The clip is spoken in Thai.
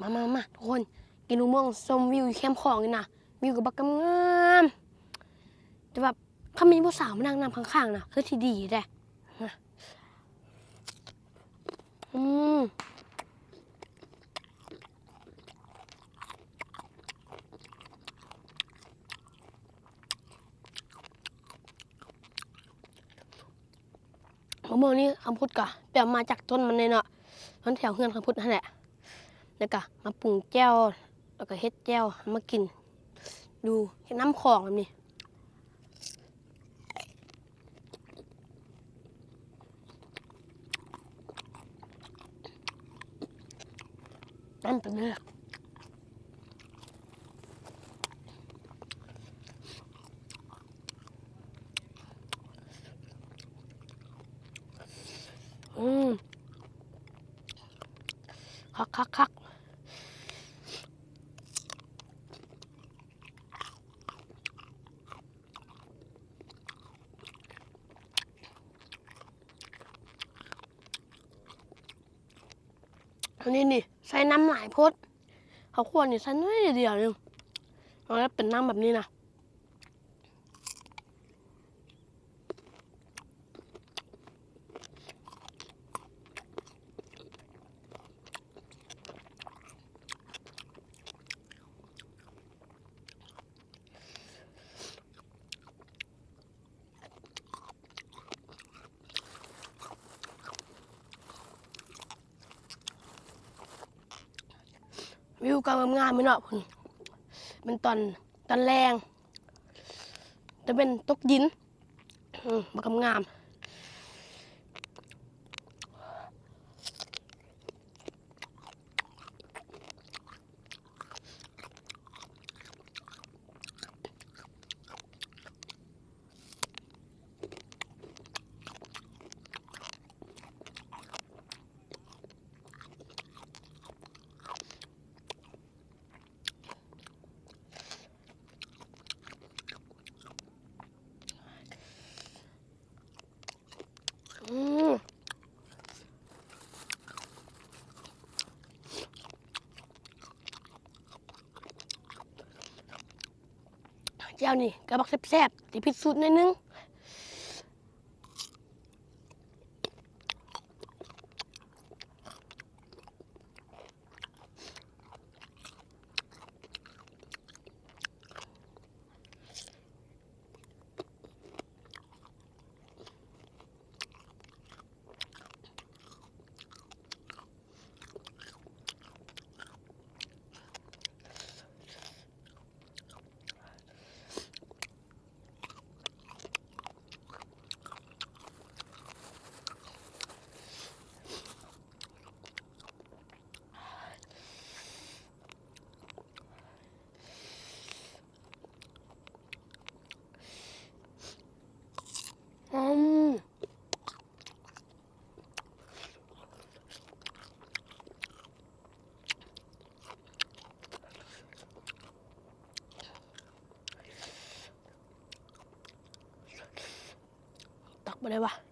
มาทุกคนกินมะม่วงชมวิวแคมป์ของนี่นะวิวกับบักงามแต่แบบถ้ามีผู้สาวมานั่งนำข้างๆนะคือที่ดีแหละมะม่วงนี่คำพูดกะเปลี่ยนมาจากต้นมันเลยเนาะต้นแถวเฮือนคำพูดนั่นแหละแล้วก็มาปรุงแจ่วแล้วก็เฮ็ดแจ่วมากินดูเฮ็ดน้ำของแบบนี้นั่นเป็นเนื้อคักอันนี้นี่ใส่น้ำหลายพดเขาควรนี่ใส่น้อยเดียวนึงแล้วเป็นน้ำแบบนี้นะวิวกำลังงามไม่เนาะคุณเป็นตอนแรงจะเป็นตกดินมันกำงามเจ้านี่กระบักแซ่บๆที่พิสูจน์นิดนึงตักไปเลยวะ